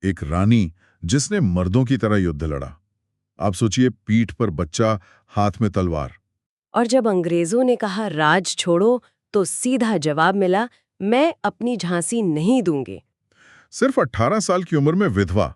एक रानी जिसने मर्दों की तरह युद्ध लड़ा। आप सोचिए, पीठ पर बच्चा, हाथ में तलवार। और जब अंग्रेजों ने कहा राज छोड़ो, तो सीधा जवाब मिला, मैं अपनी झांसी नहीं दूंगी। सिर्फ 18 साल की उम्र में विधवा,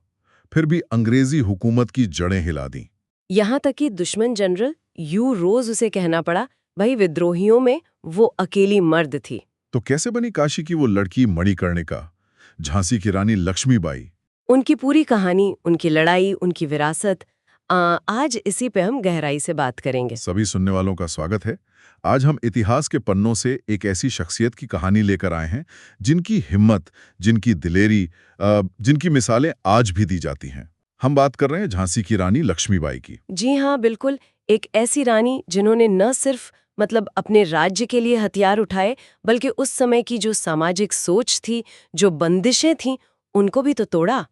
फिर भी अंग्रेजी हुकूमत की जड़ें हिला दी। यहाँ तक कि दुश्मन जनरल यू रोज उसे कहना पड़ा, भाई विद्रोहियों में वो अकेली मर्द थी। तो कैसे बनी काशी की वो लड़की मणिकर्णिका, झांसी की रानी लक्ष्मीबाई? उनकी पूरी कहानी, उनकी लड़ाई, उनकी विरासत, आज इसी पे हम गहराई से बात करेंगे। सभी सुनने वालों का स्वागत है। आज हम इतिहास के पन्नों से एक ऐसी शख्सियत की कहानी लेकर आए हैं जिनकी हिम्मत, जिनकी दिलेरी, जिनकी मिसालें आज भी दी जाती हैं। हम बात कर रहे हैं झांसी की रानी लक्ष्मीबाई की। जी हाँ, बिल्कुल। एक ऐसी रानी जिन्होंने न सिर्फ अपने राज्य के लिए हथियार उठाए, बल्कि उस समय की जो सामाजिक सोच थी, जो बंदिशें थीं, उनको भी तो तोड़ा।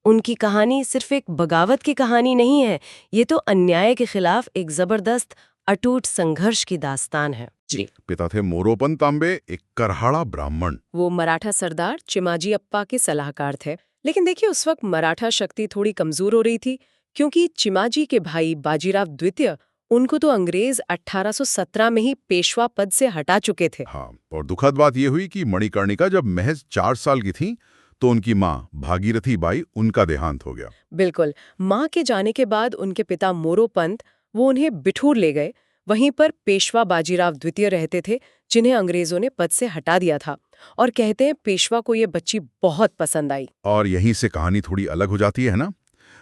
उनकी कहानी सिर्फ एक बगावत की कहानी नहीं है, ये तो अन्याय के खिलाफ एक जबरदस्त अटूट संघर्ष की दास्तान है। जी। पिता थे मोरोपंत तांबे, एक करहाड़ा ब्राह्मण। वो मराठा सरदार चिमाजी अप्पा के सलाहकार थे। लेकिन देखिए, उस वक्त मराठा शक्ति थोड़ी कमजोर हो रही थी, क्योंकि चिमाजी के भाई बाजीराव द्वितीय, उनको तो अंग्रेज 1817 में ही पेशवा पद से हटा चुके थे। हाँ, और दुखद बात यह हुई कि मणिकर्णिका जब महज 4 साल की थी तो उनकी माँ भागीरथी बाई, उनका देहांत हो गया। बिल्कुल। माँ के जाने के बाद उनके पिता मोरोपंत वो उन्हें बिठूर ले गए। वहीं पर पेशवा बाजीराव द्वितीय रहते थे, जिन्हें अंग्रेजों ने पद से हटा दिया था। और कहते हैं पेशवा को ये बच्ची बहुत पसंद आई। और यहीं से कहानी थोड़ी अलग हो जाती है ना।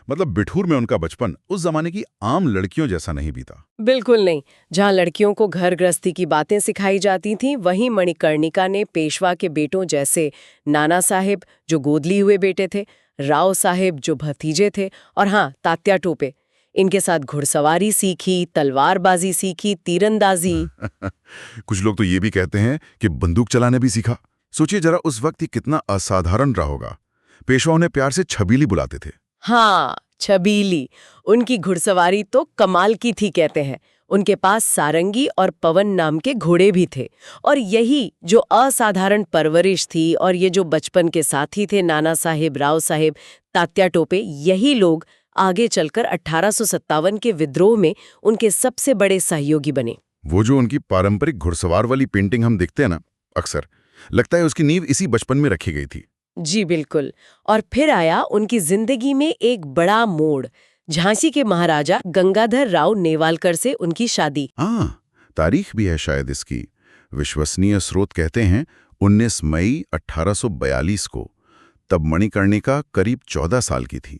मतलब बिठूर में उनका बचपन उस जमाने की आम लड़कियों जैसा नहीं बीता। बिल्कुल नहीं। जहाँ लड़कियों को घर गृहस्थी की बातें सिखाई जाती थीं, वहीं मणिकर्णिका ने पेशवा के बेटों जैसे नाना साहेब, जो गोद लिए हुए बेटे थे, राव साहेब, जो भतीजे थे, और हाँ, तात्या टोपे, इनके साथ घुड़सवारी सीखी, तलवारबाजी सीखी, तीरंदाजी। कुछ लोग तो ये भी कहते हैं कि बंदूक चलाने भी सीखा। सोचिए जरा, उस वक्त ये कितना असाधारण रहा होगा। पेशवा उन्हें प्यार से छबीली बुलाते थे। हाँ, छबीली। उनकी घुड़सवारी तो कमाल की थी, कहते हैं। उनके पास सारंगी और पवन नाम के घोड़े भी थे। और यही जो असाधारण परवरिश थी, और ये जो बचपन के साथी थे, नाना साहेब, राव साहेब, तात्या टोपे, यही लोग आगे चलकर 1857 के विद्रोह में उनके सबसे बड़े सहयोगी बने। वो जो उनकी पारंपरिक घुड़सवार वाली पेंटिंग हम देखते हैं ना, अक्सर लगता है उसकी नींव इसी बचपन में रखी गई थी। जी बिल्कुल। और फिर आया उनकी जिंदगी में एक बड़ा मोड़, झांसी के महाराजा गंगाधर राव नेवालकर से उनकी शादी। हाँ, तारीख भी है शायद इसकी। विश्वसनीय स्रोत कहते हैं 19 मई 1842 को। तब मणिकर्णिका करीब 14 साल की थी।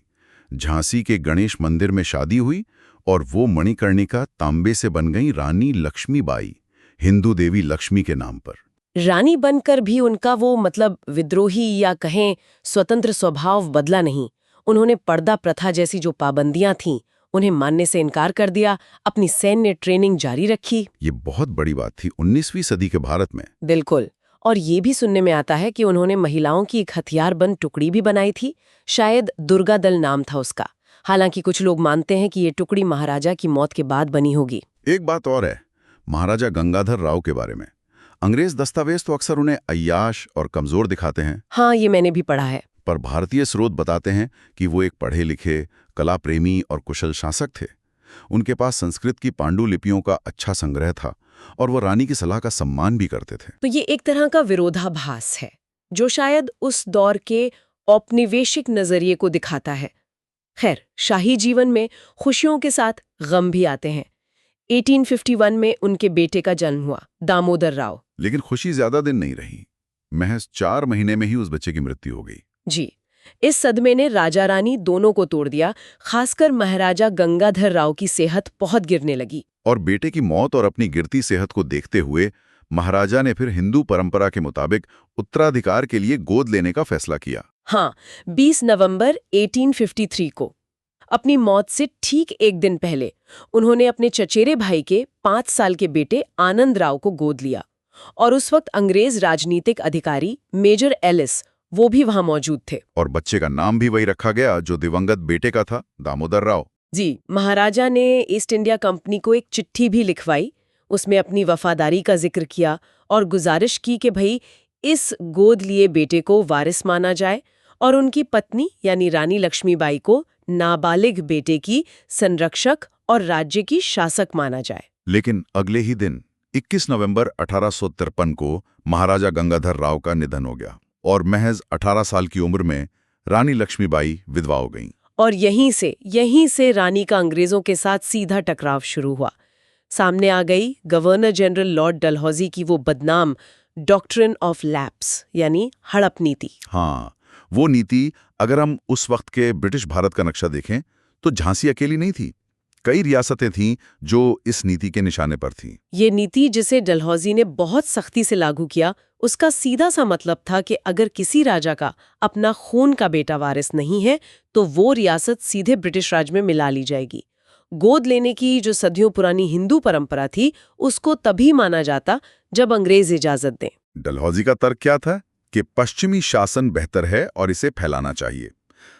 झांसी के गणेश मंदिर में शादी हुई और वो मणिकर्णिका तांबे से बन गई रानी लक्ष्मीबाई, हिंदू देवी लक्ष्मी के नाम पर। रानी बनकर भी उनका वो विद्रोही या कहें स्वतंत्र स्वभाव बदला नहीं। उन्होंने पर्दा प्रथा जैसी जो पाबंदियां थीं, उन्हें मानने से इनकार कर दिया, अपनी सैन्य ट्रेनिंग जारी रखी। ये बहुत बड़ी बात थी 19वीं सदी के भारत में। बिल्कुल। और ये भी सुनने में आता है कि उन्होंने महिलाओं की एक हथियारबंद टुकड़ी भी बनाई थी, शायद दुर्गा दल नाम था उसका। हालांकि कुछ लोग मानते हैं कि ये टुकड़ी महाराजा की मौत के बाद बनी होगी। एक बात और है, महाराजा गंगाधर राव के बारे में। अंग्रेज दस्तावेज तो अक्सर उन्हें अय्याश और कमजोर दिखाते हैं। हाँ, ये मैंने भी पढ़ा है। पर भारतीय स्रोत बताते हैं कि वो एक पढ़े लिखे, कला प्रेमी और कुशल शासक थे। उनके पास संस्कृत की पांडुलिपियों का अच्छा संग्रह था और वो रानी की सलाह का सम्मान भी करते थे। तो ये एक तरह का विरोधाभास है, जो शायद उस दौर के औपनिवेशिक नजरिए को दिखाता है। खैर, शाही जीवन में खुशियों के साथ गम भी आते हैं। 1851 में उनके बेटे का जन्म हुआ, दामोदर राव। लेकिन खुशी ज्यादा दिन नहीं रही। महज 4 महीने में ही उस बच्चे की मृत्यु हो गई। जी। इस सदमे ने राजा रानी दोनों को तोड़ दिया। खासकर महाराजा गंगाधर राव की सेहत बहुत गिरने लगी। और बेटे की मौत और अपनी गिरती सेहत को देखते हुए महाराजा ने फिर हिंदू परंपरा के मुताबिक उत्तराधिकार के लिए गोद लेने का फैसला किया। हाँ, 20 नवंबर 1853 को, अपनी मौत से ठीक एक दिन पहले, उन्होंने अपने चचेरे भाई के 5 साल के बेटे आनंद राव को गोद लिया। और उस वक्त अंग्रेज राजनीतिक अधिकारी मेजर एलिस, वो भी वहां मौजूद थे। और बच्चे का नाम भी वही रखा गया जो दिवंगत बेटे का था, दामोदर राव। जी। महाराजा ने ईस्ट इंडिया कंपनी को एक चिट्ठी भी लिखवाई। उसमें अपनी वफादारी का जिक्र किया और गुजारिश की कि भाई इस गोद लिए बेटे को वारिस माना जाए और उनकी पत्नी यानी रानी लक्ष्मीबाई को नाबालिग बेटे की संरक्षक और राज्य की शासक माना जाए। लेकिन अगले ही दिन 21 नवंबर 1853 को महाराजा गंगाधर राव का निधन हो गया और महज 18 साल की उम्र में रानी लक्ष्मीबाई विधवा हो गईं। और यहीं से रानी का अंग्रेजों के साथ सीधा टकराव शुरू हुआ। सामने आ गई गवर्नर जनरल लॉर्ड डलहौजी की वो बदनाम डॉक्ट्रिन ऑफ लैप्स यानी हड़प नीति। हाँ, वो नीति अगर हम उस वक्त के ब्रिटिश भारत का नक्शा देखें तो झांसी अकेली नहीं थी, कई रियासतें थीं जो इस नीति के निशाने पर थीं। ये नीति जिसे डलहौजी ने बहुत सख्ती से लागू किया, उसका सीधा सा मतलब था कि अगर किसी राजा का अपना खून का बेटा वारिस नहीं है तो वो रियासत सीधे ब्रिटिश राज में मिला ली जाएगी। गोद लेने की जो सदियों पुरानी हिंदू परंपरा थी, उसको तभी माना जाता जब अंग्रेज इजाजत दें। डलहौजी का तर्क क्या था कि पश्चिमी शासन बेहतर है और इसे फैलाना चाहिए।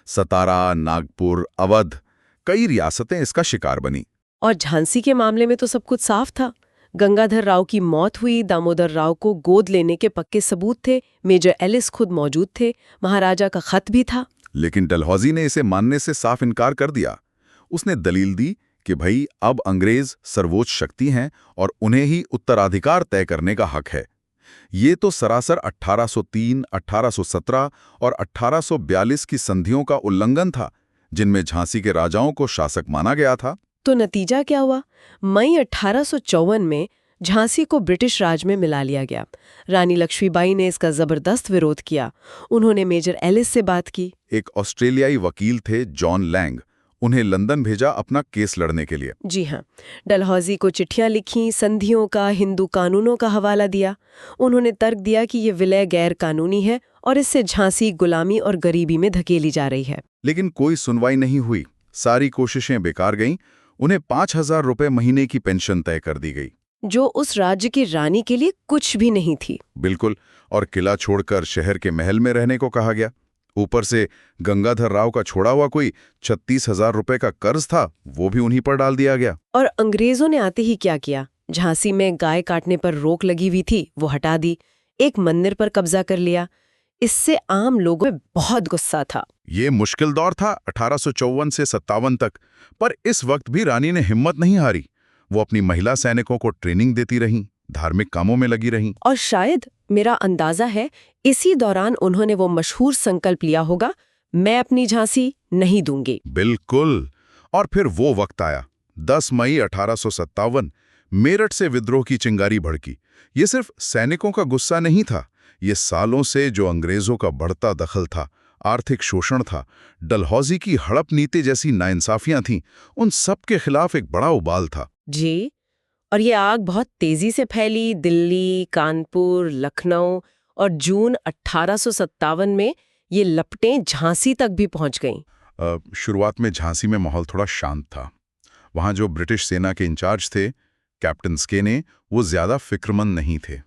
सतारा, नागपुर, अवध कई रियासतें इसका शिकार बनी। और झांसी के मामले में तो सब कुछ साफ था। गंगाधर राव की मौत हुई, दामोदर राव को गोद लेने के पक्के सबूत थे, मेजर एलिस खुद मौजूद थे, महाराजा का खत भी था। लेकिन डलहौजी ने इसे मानने से साफ इनकार कर दिया। उसने दलील दी कि भाई अब अंग्रेज सर्वोच्च शक्ति हैं और उन्हें ही उत्तराधिकार तय करने का हक है। ये तो सरासर 1803, 1817 और 1842 की संधियों का उल्लंघन था, जिनमें झांसी के राजाओं को शासक माना गया था। तो नतीजा क्या हुआ? मई 1854 में झांसी को ब्रिटिश राज में मिला लिया गया। रानी लक्ष्मीबाई ने इसका जबरदस्त विरोध किया। उन्होंने मेजर एलिस से बात की। एक ऑस्ट्रेलियाई वकील थे जॉन लैंग, उन्हें लंदन भेजा अपना केस लड़ने के लिए। जी हाँ, डलहौजी को चिट्ठियां लिखी, संधियों का, हिंदू कानूनों का हवाला दिया। उन्होंने तर्क दिया कि ये विलय गैर कानूनी है और इससे झांसी गुलामी और गरीबी में धकेली जा रही है। लेकिन कोई सुनवाई नहीं हुई, सारी कोशिशें बेकार गईं। उन्हें 5,000 रुपए महीने की पेंशन तय कर दी गई, जो उस राज्य की रानी के लिए कुछ भी नहीं थी। बिल्कुल। और किला छोड़कर शहर के महल में रहने को कहा गया। ऊपर से गंगाधर राव का छोड़ा हुआ कोई 36,000 रुपए का कर्ज था, वो भी उन्हीं पर डाल दिया गया। और अंग्रेजों ने आते ही क्या किया? झांसी में गाय काटने पर रोक लगी हुई थी, वो हटा दी। एक मंदिर पर कब्जा कर लिया। इससे आम लोगों में बहुत गुस्सा था। ये मुश्किल दौर था 1854 से 57 तक, पर इस वक्त भी रानी ने हिम्मत नहीं हारी। वो अपनी महिला सैनिकों को ट्रेनिंग देती रहीं, धार्मिक कामों में लगी रहीं। और शायद, मेरा अंदाजा है, इसी दौरान उन्होंने वो मशहूर संकल्प लिया होगा, मैं अपनी झांसी नहीं दूंगी। बिल्कुल। और फिर वो वक्त आया, 10 मई 1857, मेरठ से विद्रोह की चिंगारी भड़की। ये सिर्फ सैनिकों का गुस्सा नहीं था, ये सालों से जो अंग्रेजों का बढ़ता दखल था, आर्थिक शोषण था, डलहौजी की हड़प नीति जैसी नाइंसाफियां थीं, उन सब के खिलाफ एक बड़ा उबाल था। जी, और ये आग बहुत तेजी से फैली। दिल्ली, कानपुर, लखनऊ और जून 1857 में ये लपटें झांसी तक भी पहुंच गईं। शुरुआत में झांसी में माहौल थोड़ा शांत था। वहां जो ब्रिटिश सेना के इंचार्ज थे, कैप्टन स्केने, वो ज्यादा फिक्रमंद नहीं थे।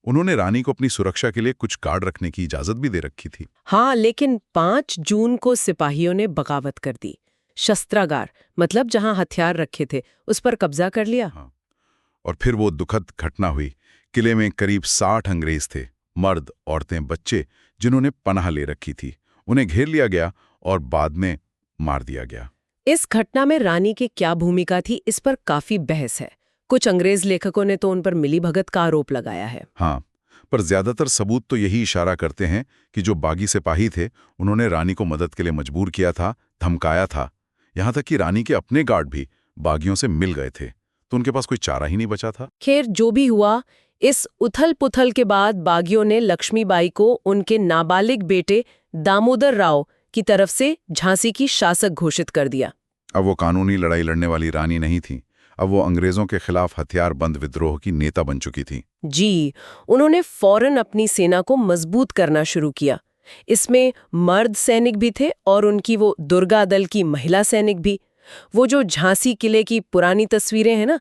उन्होंने रानी को अपनी सुरक्षा के लिए कुछ गार्ड रखने की इजाजत भी दे रखी थी। हाँ, लेकिन 5 जून को सिपाहियों ने बगावत कर दी। शस्त्रागार, मतलब जहां हथियार रखे थे, उस पर कब्जा कर लिया। हाँ। और फिर वो दुखद घटना हुई। किले में करीब 60 अंग्रेज थे, मर्द, औरतें, बच्चे, जिन्होंने पनाह ले रखी थी। उन्हें घेर लिया गया और बाद में मार दिया गया। इस घटना में रानी की क्या भूमिका थी, इस पर काफी बहस है। कुछ अंग्रेज लेखकों ने तो उन पर मिलीभगत का आरोप लगाया है। हाँ, पर ज्यादातर सबूत तो यही इशारा करते हैं कि जो बागी सिपाही थे, उन्होंने रानी को मदद के लिए मजबूर किया था, धमकाया था। यहां तक कि रानी के अपने गार्ड भी बागियों से मिल गए थे, तो उनके पास कोई चारा ही नहीं बचा था। खैर, जो भी हुआ, इस उथल-पुथल के बाद बागियों ने लक्ष्मीबाई को उनके नाबालिग बेटे दामोदर राव की तरफ से झांसी की शासक घोषित कर दिया। अब वो कानूनी लड़ाई लड़ने वाली रानी नहीं थी, अब वो अंग्रेजों के खिलाफ हथियारबंद विद्रोह की नेता बन चुकी थी। जी, उन्होंने फौरन अपनी सेना को मजबूत करना शुरू किया। इसमें मर्द सैनिक भी थे और उनकी वो दुर्गा दल की महिला सैनिक भी। वो जो झांसी किले की पुरानी तस्वीरें हैं ना,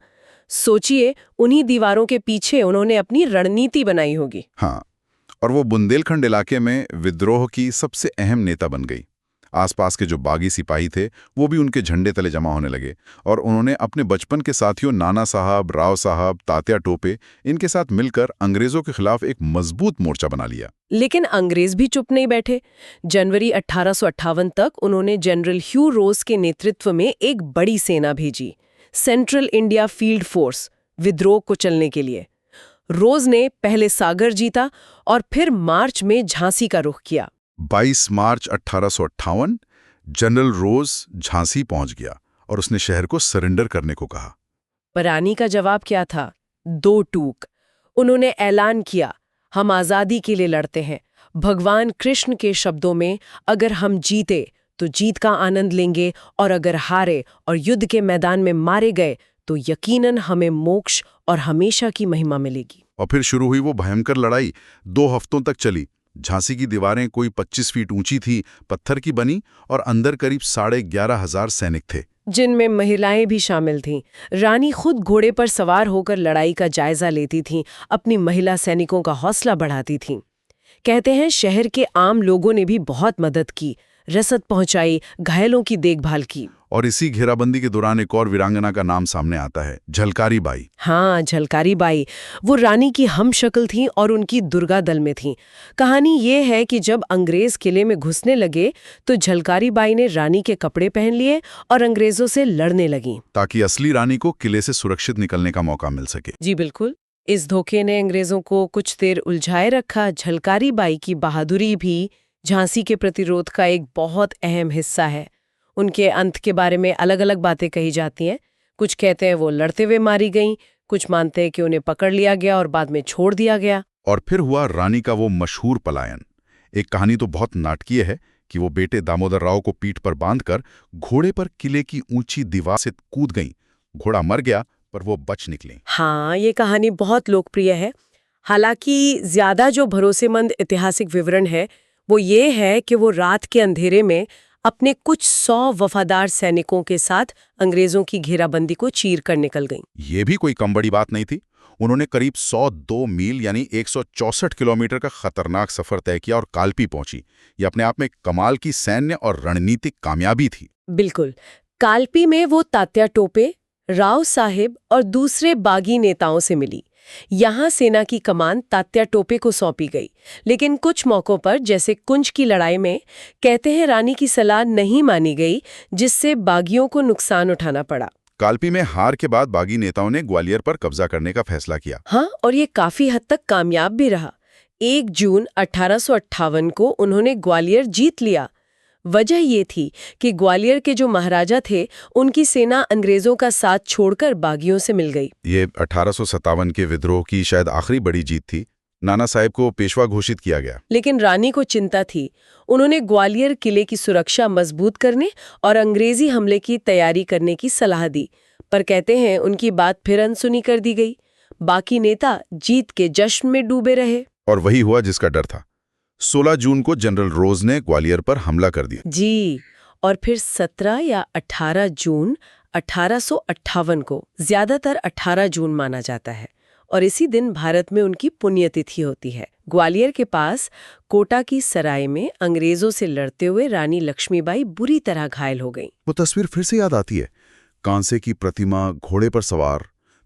सोचिए, उन्हीं दीवारों के पीछे उन्होंने अपनी रणनीति बनाई होगी। हाँ, और वो बुंदेलखंड इलाके में विद्रोह की सबसे अहम नेता बन गई। आसपास के जो बागी सिपाही थे वो भी उनके झंडे तले जमा होने लगे और उन्होंने अपने बचपन के साथियों नाना साहब, राव साहब, तात्या टोपे इनके साथ मिलकर अंग्रेजों के खिलाफ एक मजबूत मोर्चा बना लिया। लेकिन अंग्रेज भी चुप नहीं बैठे। जनवरी 1858 तक उन्होंने जनरल ह्यू रोज के नेतृत्व में एक बड़ी सेना भेजी, सेंट्रल इंडिया फील्ड फोर्स, विद्रोह को चलने के लिए। रोज ने पहले सागर जीता और फिर मार्च में झांसी का रुख किया। 22 मार्च 1858 जनरल रोज झांसी पहुंच गया और उसने शहर को सरेंडर करने को कहा। पर रानी का जवाब क्या था? दो टूक। उन्होंने ऐलान किया, हम आजादी के लिए लड़ते हैं। भगवान कृष्ण के शब्दों में, अगर हम जीते तो जीत का आनंद लेंगे और अगर हारे और युद्ध के मैदान में मारे गए तो यकीनन हमें मोक्ष और हमेशा की महिमा मिलेगी। और फिर शुरू हुई वो भयंकर लड़ाई। 2 हफ्तों तक चली। झांसी की दीवारें कोई 25 फीट ऊंची थी, पत्थर की बनी और अंदर करीब 11,500 सैनिक थे, जिनमें महिलाएं भी शामिल थीं। रानी खुद घोड़े पर सवार होकर लड़ाई का जायजा लेती थीं, अपनी महिला सैनिकों का हौसला बढ़ाती थीं। कहते हैं शहर के आम लोगों ने भी बहुत मदद की, रसद पहुंचाई, घायलों की देखभाल की। और इसी घेराबंदी के दौरान एक और वीरांगना का नाम सामने आता है, झलकारी बाई। हाँ, झलकारी बाई। वो रानी की हमशक्ल थीं और उनकी दुर्गा दल में थीं। कहानी ये है कि जब अंग्रेज किले में घुसने लगे तो झलकारी बाई ने रानी के कपड़े पहन लिए और अंग्रेजों से लड़ने लगीं, ताकि असली रानी को किले से सुरक्षित निकलने का मौका मिल सके। जी बिल्कुल। इस धोखे ने अंग्रेजों को कुछ देर उलझाए रखा। झलकारी बाई की बहादुरी भी झांसी के प्रतिरोध का एक बहुत अहम हिस्सा है। उनके अंत के बारे में अलग अलग बातें कही जाती हैं। कुछ कहते हैं वो लड़ते हुए मारी गईं, कुछ मानते हैं कि उन्हें पकड़ लिया गया और बाद में छोड़ दिया गया। और फिर हुआ रानी का वो मशहूर पलायन। एक कहानी तो बहुत नाटकीय है कि वो बेटे दामोदर राव को पीठ पर बांधकर घोड़े पर किले की ऊंची दीवार से कूद गईं। घोड़ा मर गया पर वो बच निकली। हाँ, ये कहानी बहुत लोकप्रिय है। हालांकि ज्यादा जो भरोसेमंद ऐतिहासिक विवरण है वो ये है कि वो रात के अंधेरे में अपने कुछ 100 वफादार सैनिकों के साथ अंग्रेजों की घेराबंदी को चीर कर निकल गईं। ये भी कोई कम बड़ी बात नहीं थी। उन्होंने करीब 102 मील यानी 164 किलोमीटर का खतरनाक सफर तय किया और कालपी पहुंची। ये अपने आप में कमाल की सैन्य और रणनीतिक कामयाबी थी। बिल्कुल। कालपी में वो तात्या टोपे, राव साहिब और दूसरे बागी नेताओं से मिली। यहाँ सेना की कमान तात्या टोपे को सौंपी गई, लेकिन कुछ मौकों पर जैसे कुंज की लड़ाई में कहते हैं रानी की सलाह नहीं मानी गई, जिससे बागियों को नुकसान उठाना पड़ा। कालपी में हार के बाद बागी नेताओं ने ग्वालियर पर कब्जा करने का फैसला किया। हाँ, और ये काफी हद तक कामयाब भी रहा। 1 जून 1858 को उन्होंने ग्वालियर जीत लिया। वजह ये थी कि ग्वालियर के जो महाराजा थे उनकी सेना अंग्रेजों का साथ छोड़कर बागियों से मिल गई। ये 1857 के विद्रोह की शायद आखिरी बड़ी जीत थी। नाना साहेब को पेशवा घोषित किया गया। लेकिन रानी को चिंता थी। उन्होंने ग्वालियर किले की सुरक्षा मजबूत करने और अंग्रेजी हमले की तैयारी करने की सलाह दी, पर कहते हैं उनकी बात फिर अनसुनी कर दी गई। बाकी नेता जीत के जश्न में डूबे रहे। और वही हुआ जिसका डर था। 16 जून को जनरल रोज ने ग्वालियर पर हमला कर दिया। जी, और फिर 17 या 18 जून 1858 को, ज्यादातर 18 जून माना जाता है, और इसी दिन भारत में उनकी पुण्यतिथि होती है। ग्वालियर के पास कोटा की सराय में अंग्रेजों से लड़ते हुए रानी लक्ष्मीबाई बुरी तरह घायल हो गईं। वो तस्वीर फिर से याद आती है। कांसे की प्रतिमा, घोड़े पर सवार,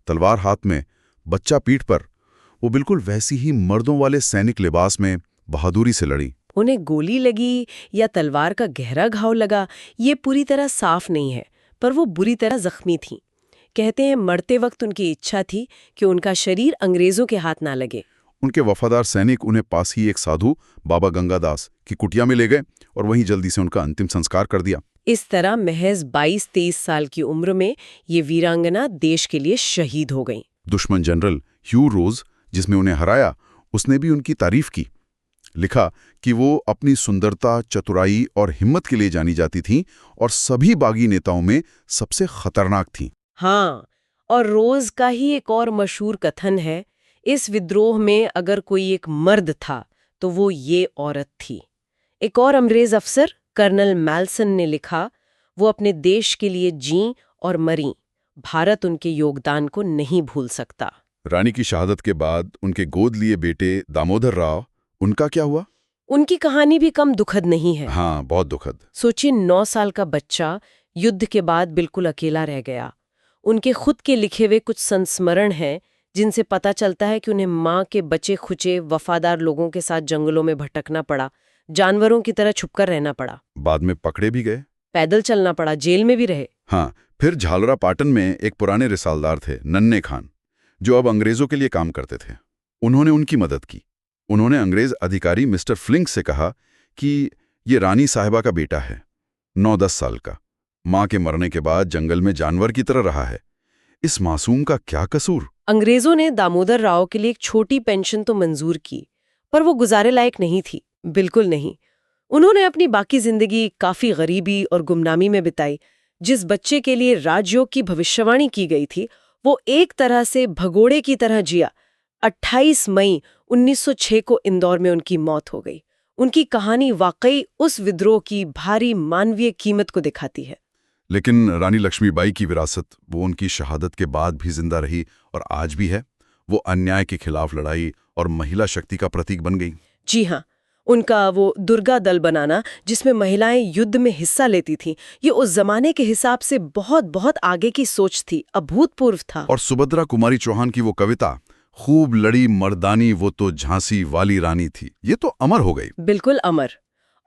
तलवार हाथ में, बच्चा पीठ पर। वो बिल्कुल वैसी ही मर्दों वाले सैनिक लिबास में बहादुरी से लड़ी। उन्हें गोली लगी या तलवार का गहरा घाव लगा, ये पूरी तरह साफ नहीं है, पर वो बुरी तरह जख्मी थीं। कहते हैं मरते वक्त उनकी इच्छा थी कि उनका शरीर अंग्रेजों के हाथ ना लगे। उनके वफादार सैनिक उन्हें पास ही एक साधु बाबा गंगादास की कुटिया में ले गए और वहीं जल्दी से उनका अंतिम संस्कार कर दिया। इस तरह महज 22-23 साल की उम्र में ये वीरांगना देश के लिए शहीद हो गईं। दुश्मन जनरल ह्यू रोज, जिसमें उन्हें हराया, उसने भी उनकी तारीफ की। लिखा कि वो अपनी सुंदरता, चतुराई और हिम्मत के लिए जानी जाती थीं और सभी बागी नेताओं में सबसे खतरनाक थीं। हाँ, और रोज का ही एक और मशहूर कथन है, इस विद्रोह में अगर कोई एक मर्द था तो वो ये औरत थी। एक और अंग्रेज अफसर कर्नल मैल्सन ने लिखा, वो अपने देश के लिए जीं और मरीं, भारत उनके योगदान को नहीं भूल सकता। रानी की शहादत के बाद उनके गोद लिए बेटे दामोदर राव, उनका क्या हुआ? उनकी कहानी भी कम दुखद नहीं है। हाँ, बहुत दुखद। सोचिए 9 साल का बच्चा युद्ध के बाद बिल्कुल अकेला रह गया। उनके खुद के लिखे हुए कुछ संस्मरण हैं जिनसे पता चलता है कि उन्हें माँ के बचे खुचे वफादार लोगों के साथ जंगलों में भटकना पड़ा, जानवरों की तरह छुपकर रहना पड़ा, बाद में पकड़े भी गए। पैदल चलना पड़ा, जेल में भी रहे। हाँ, फिर झालरा पाटन में एक पुराने रिसालदार थे, नन्हे खान, जो अब अंग्रेजों के लिए काम करते थे। उन्होंने उनकी मदद की। उन्होंने अंग्रेज अधिकारी मिस्टर फ्लिंक से कहा कि ये रानी साहिबा का बेटा है, 9-10 साल का, माँ के मरने के बाद जंगल में जानवर की तरह रहा है। इस मासूम का क्या कसूर? अंग्रेजों ने दामोदर राव के लिए एक छोटी पेंशन तो मंजूर की, पर वो गुजारे लायक नहीं थी, बिल्कुल नहीं। उन्होंने अपनी बाकी जिंदगी काफी गरीबी और गुमनामी में बिताई। जिस बच्चे के लिए राजयोग की भविष्यवाणी की गई थी, वो एक तरह से भगोड़े की तरह जिया। 28 मई 1906 को इंदौर में उनकी मौत हो गई। उनकी कहानी वाकई उस विद्रोह की भारी मानवीय कीमत को दिखाती है। लेकिन रानी लक्ष्मीबाई की विरासत, वो उनकी शहादत के बाद भी जिंदा रही और आज भी है। वो अन्याय के खिलाफ लड़ाई और महिला शक्ति का प्रतीक बन गई। जी हाँ, उनका वो दुर्गा दल बनाना जिसमें महिलाएं युद्ध में हिस्सा लेती थीं, ये उस जमाने के हिसाब से बहुत बहुत आगे की सोच थी, अभूतपूर्व था। और सुभद्रा कुमारी चौहान की वो कविता, खूब लड़ी मर्दानी वो तो झांसी वाली रानी थी, ये तो अमर हो गई। बिल्कुल अमर।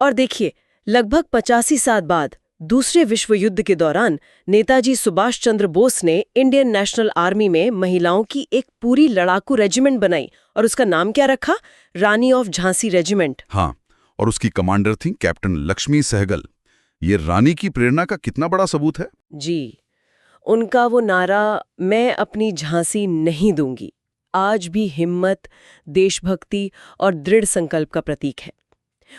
और देखिए, लगभग 85 साल बाद दूसरे विश्व युद्ध के दौरान नेताजी सुभाष चंद्र बोस ने इंडियन नेशनल आर्मी में महिलाओं की एक पूरी लड़ाकू रेजिमेंट बनाई और उसका नाम क्या रखा? रानी ऑफ झांसी रेजिमेंट। हाँ, और उसकी कमांडर थी कैप्टन लक्ष्मी सहगल। ये रानी की प्रेरणा का कितना बड़ा सबूत है। जी, उनका वो नारा, मैं अपनी झांसी नहीं दूंगी, आज भी हिम्मत, देशभक्ति और दृढ़ संकल्प का प्रतीक है।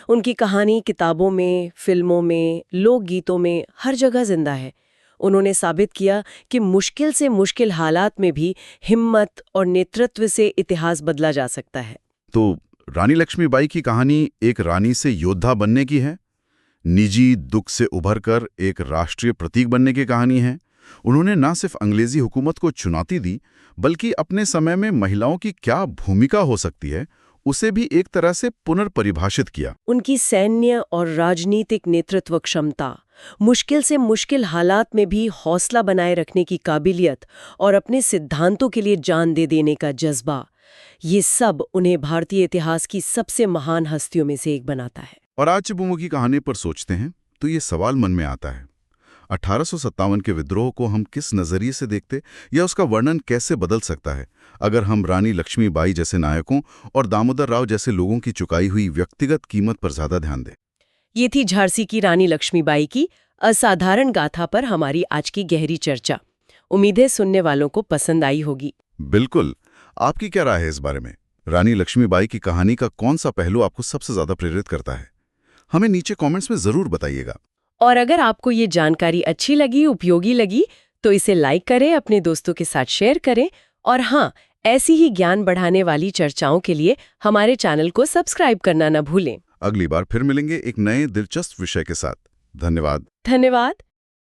उनकी कहानी किताबों में, फिल्मों में, लोकगीतों में हर जगह जिंदा है। उन्होंने साबित किया कि मुश्किल से मुश्किल हालात में भी हिम्मत और नेतृत्व से इतिहास बदला जा सकता है। तो रानी लक्ष्मीबाई की कहानी एक रानी से योद्धा बनने की है, निजी दुख से उभरकर एक राष्ट्रीय प्रतीक बनने की कहानी है। उन्होंने न सिर्फ अंग्रेजी हुकूमत को चुनौती दी, बल्कि अपने समय में महिलाओं की क्या भूमिका हो सकती है उसे भी एक तरह से पुनर्परिभाषित किया। उनकी सैन्य और राजनीतिक नेतृत्व क्षमता, मुश्किल से मुश्किल हालात में भी हौसला बनाए रखने की काबिलियत और अपने सिद्धांतों के लिए जान दे देने का जज्बा, ये सब उन्हें भारतीय इतिहास की सबसे महान हस्तियों में से एक बनाता है। और आज जब वो की कहानी पर सोचते हैं तो ये सवाल मन में आता है, 1857 के विद्रोह को हम किस नजरिए से देखते या उसका वर्णन कैसे बदल सकता है अगर हम रानी लक्ष्मीबाई जैसे नायकों और दामोदर राव जैसे लोगों की चुकाई हुई व्यक्तिगत कीमत पर ज्यादा ध्यान दें। ये थी झांसी की रानी लक्ष्मीबाई की असाधारण गाथा पर हमारी आज की गहरी चर्चा। उम्मीद है सुनने वालों को पसंद आई होगी। बिल्कुल। आपकी क्या राय है इस बारे में? रानी लक्ष्मीबाई की कहानी का कौन सा पहलू आपको सबसे ज्यादा प्रेरित करता है? हमें नीचे कमेंट्स में जरूर बताइएगा। और अगर आपको ये जानकारी अच्छी लगी, उपयोगी लगी, तो इसे लाइक करें, अपने दोस्तों के साथ शेयर करें और हाँ, ऐसी ही ज्ञान बढ़ाने वाली चर्चाओं के लिए हमारे चैनल को सब्सक्राइब करना न भूलें। अगली बार फिर मिलेंगे एक नए दिलचस्प विषय के साथ। धन्यवाद। धन्यवाद।